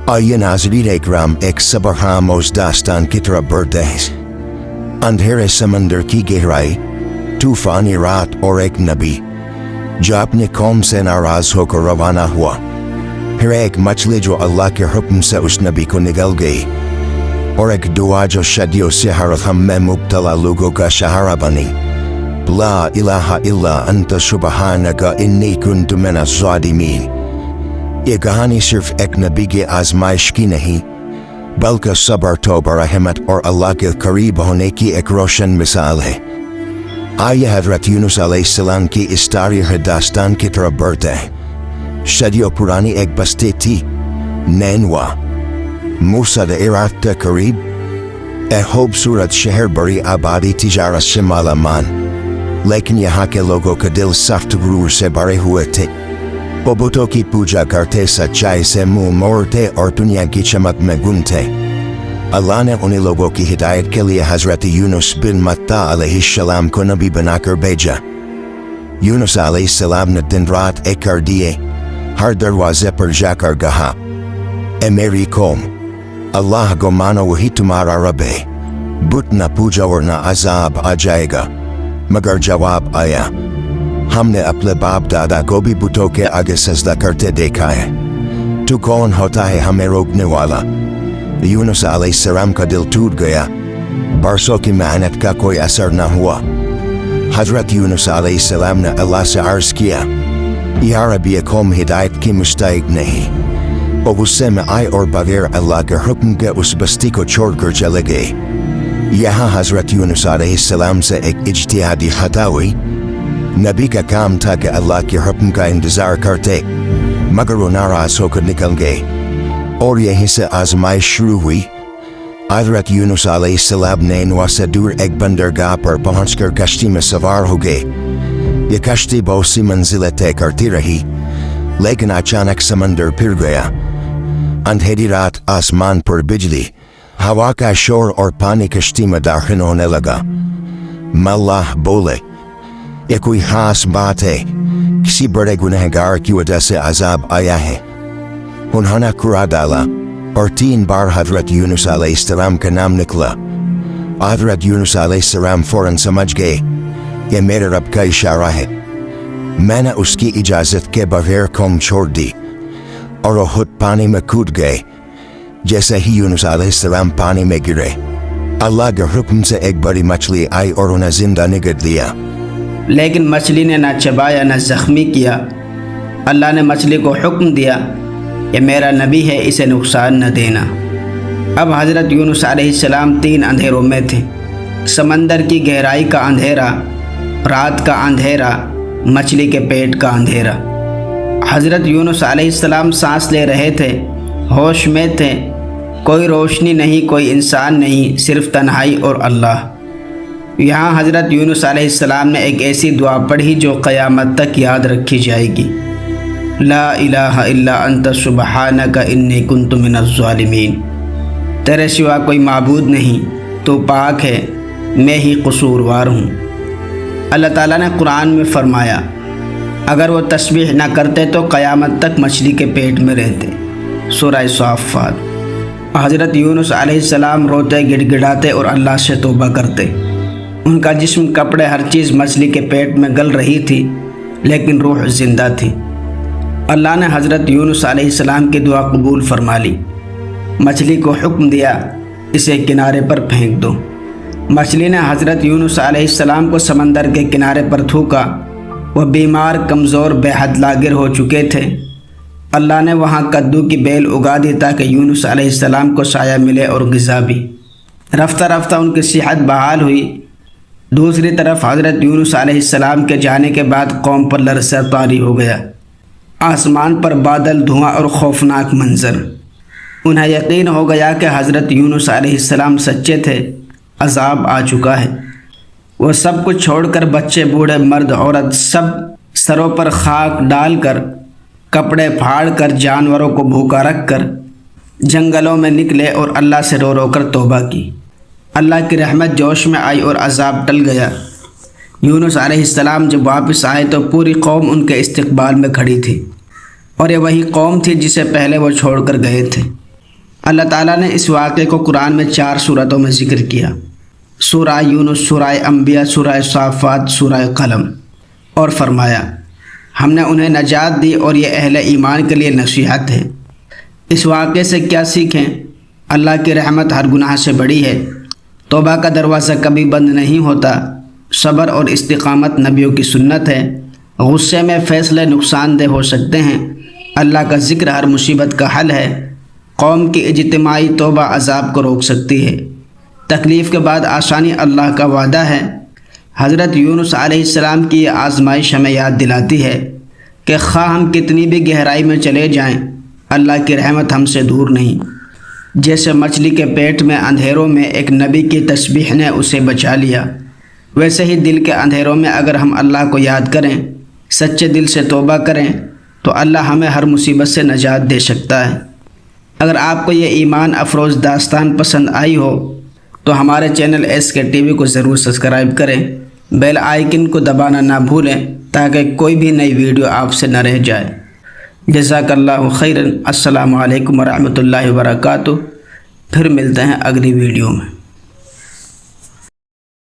آئیے ناظرین اکرام، ایک صبر خاموش داستان کی طرف بڑھتے ہیں۔ اندھیرے سمندر کی گہرائی، طوفانی رات اور ایک نبی جو اپنی قوم سے ناراض ہو کر روانہ ہوا۔ پھر ایک مچھلی جو اللہ کے حکم سے اس نبی کو نگل گئی، اور ایک دعا جو صدیوں سے ہر غم میں مبتلا لوگوں کا سہارا بنی۔ لا الہ الا انت سبحانک انی کنت من الظالمین۔ یہ کہانی صرف ایک نبی کی آزمائش کی نہیں، بلکہ صبر، توبہ، رحمت اور اللہ کے قریب ہونے کی ایک روشن مثال ہے۔ آئیے حضرت یونس علیہ السلام کی اس تاریخی داستان کی طرف بڑھتے ہیں۔ صدیوں پرانی ایک بستی تھی، نینوا، موصل عراق کے قریب۔ ایک خوبصورت شہر، بڑی آبادی، تجارت سے مالا مال، لیکن یہاں کے لوگوں کے دل سخت غرور سے بھرے ہوئے تھے۔ وہ بتوں کی پوجا کرتے، سچائی سے منہ موڑتے اور دنیا کی چمک میں گم تھے۔ اللہ نے انہیں لوگوں کی ہدایت کے لیے حضرت یونس بن متی علیہ السلام کو نبی بنا کر بھیجا۔ یونس علیہ السلام نے دن رات ایک کر دیے، ہر دروازے پر جا کر کہا، اے میری قوم، اللہ کو مانو، وہی تمہارا رب ہے، بت نہ پوجا ورنہ عذاب آ جائے گا۔ مگر جواب آیا، ہم نے اپنے باپ دادا کو بھی بتوں کے آگے سجدہ کرتے دیکھا ہے، تو کون ہوتا ہے ہمیں روکنے والا؟ یونس علیہ السلام کا دل ٹوٹ گیا، برسوں کی محنت کا کوئی اثر نہ ہوا۔ حضرت یونس علیہ السلام نے اللہ سے عرض کیا، یا رب، یہ قوم ہدایت کی مستحق نہیں۔ وہ غصے میں آئے اور بغیر اللہ کے حکم کے اس بستی کو چھوڑ کر چلے گئے۔ یہاں حضرت یونس علیہ السلام سے ایک اجتہادی خطا ہوئی۔ نبی کا کام تھا کہ اللہ کے حکم کا انتظار کرتے، مگر وہ ناراض ہو کر نکل گئے، اور یہیں سے آزمائش شروع ہوئی۔ حضرت یونس علیہ السلام نینوا سے دور ایک بندرگاہ پر پہنچ کر کشتی میں سوار ہو گئے۔ یہ کشتی بہت سی منزلیں طے کرتی رہی، لیکن اچانک سمندر پھر گیا۔ اندھیری رات، آسمان پر بجلی، ہوا کا شور اور پانی کشتی میں داخل ہونے لگا۔ ملاح بولے، یہ کوئی خاص بات ہے، کسی بڑے گنہگار کی وجہ سے عذاب آیا ہے۔ انہوں نے کرا ڈالا اور 3 بار حضرت یونس علیہ السلام کا نام نکلا۔ حضرت یونس علیہ السلام فوراً سمجھ گئے، یہ میرے رب کا اشارہ ہے۔ میں نے اس کی اجازت کے بغیر قوم چھوڑ دی، اور وہ خود پانی میں کود گئے۔ جیسے ہی یونس علیہ السلام پانی میں گرے، اللہ کے حکم سے ایک بڑی مچھلی آئی اور انہیں زندہ نگل لیا۔ لیکن مچھلی نے نہ چبایا نہ زخمی کیا۔ اللہ نے مچھلی کو حکم دیا، یہ میرا نبی ہے، اسے نقصان نہ دینا۔ اب حضرت یونس علیہ السلام 3 اندھیروں میں تھے، سمندر کی گہرائی کا اندھیرا، رات کا اندھیرا، مچھلی کے پیٹ کا اندھیرا۔ حضرت یونس علیہ السلام سانس لے رہے تھے، ہوش میں تھے، کوئی روشنی نہیں، کوئی انسان نہیں، صرف تنہائی اور اللہ۔ یہاں حضرت یونس علیہ السلام نے ایک ایسی دعا پڑھی جو قیامت تک یاد رکھی جائے گی، لا الہ الا انت سبحانک انی کنت من الظالمین۔ تیرے سوا کوئی معبود نہیں، تو پاک ہے، میں ہی قصوروار ہوں۔ اللہ تعالیٰ نے قرآن میں فرمایا، اگر وہ تسبیح نہ کرتے تو قیامت تک مچھلی کے پیٹ میں رہتے۔ سورہ صافات۔ حضرت یونس علیہ السلام روتے، گڑ گڑاتے اور اللہ سے توبہ کرتے۔ ان کا جسم، کپڑے، ہر چیز مچھلی کے پیٹ میں گل رہی تھی، لیکن روح زندہ تھی۔ اللہ نے حضرت یونس علیہ السلام کی دعا قبول فرما لی۔ مچھلی کو حکم دیا، اسے کنارے پر پھینک دو۔ مچھلی نے حضرت یونس علیہ السلام کو سمندر کے کنارے پر تھوکا۔ وہ بیمار، کمزور، بے حد لاغر ہو چکے تھے۔ اللہ نے وہاں کدو کی بیل اگا دی تاکہ یونس علیہ السلام کو سایہ ملے اور غذا بھی۔ رفتہ رفتہ ان کی صحت بحال ہوئی۔ دوسری طرف حضرت یونس علیہ السلام کے جانے کے بعد قوم پر لرزہ طاری ہو گیا۔ آسمان پر بادل، دھواں اور خوفناک منظر۔ انہیں یقین ہو گیا کہ حضرت یونس علیہ السلام سچے تھے، عذاب آ چکا ہے۔ وہ سب کچھ چھوڑ کر، بچے، بوڑھے، مرد، عورت، سب سروں پر خاک ڈال کر، کپڑے پھاڑ کر، جانوروں کو بھوکا رکھ کر جنگلوں میں نکلے اور اللہ سے رو رو کر توبہ کی۔ اللہ کی رحمت جوش میں آئی اور عذاب ٹل گیا۔ یونس علیہ السلام جب واپس آئے تو پوری قوم ان کے استقبال میں کھڑی تھی، اور یہ وہی قوم تھی جسے پہلے وہ چھوڑ کر گئے تھے۔ اللہ تعالیٰ نے اس واقعے کو قرآن میں 4 صورتوں میں ذکر کیا: سورہ یونس، سورہ انبیاء، سورہ صافات، سورہ قلم، اور فرمایا ہم نے انہیں نجات دی اور یہ اہل ایمان کے لیے نصیحت ہے۔ اس واقعے سے کیا سیکھیں؟ اللہ کی رحمت ہر گناہ سے بڑی ہے، توبہ کا دروازہ کبھی بند نہیں ہوتا، صبر اور استقامت نبیوں کی سنت ہے، غصے میں فیصلے نقصان دہ ہو سکتے ہیں، اللہ کا ذکر ہر مصیبت کا حل ہے، قوم کی اجتماعی توبہ عذاب کو روک سکتی ہے، تکلیف کے بعد آسانی اللہ کا وعدہ ہے۔ حضرت یونس علیہ السلام کی یہ آزمائش ہمیں یاد دلاتی ہے کہ خواہ ہم کتنی بھی گہرائی میں چلے جائیں، اللہ کی رحمت ہم سے دور نہیں۔ جیسے مچھلی کے پیٹ میں اندھیروں میں ایک نبی کی تسبیح نے اسے بچا لیا، ویسے ہی دل کے اندھیروں میں اگر ہم اللہ کو یاد کریں، سچے دل سے توبہ کریں تو اللہ ہمیں ہر مصیبت سے نجات دے سکتا ہے۔ اگر آپ کو یہ ایمان افروز داستان پسند آئی ہو تو ہمارے چینل SK TV کو ضرور سبسکرائب کریں، بیل آئیکن کو دبانا نہ بھولیں تاکہ کوئی بھی نئی ویڈیو آپ سے نہ رہ جائے۔ جزاک اللہ خیرا۔ السلام علیکم ورحمۃ اللہ وبرکاتہ۔ پھر ملتے ہیں اگلی ویڈیو میں۔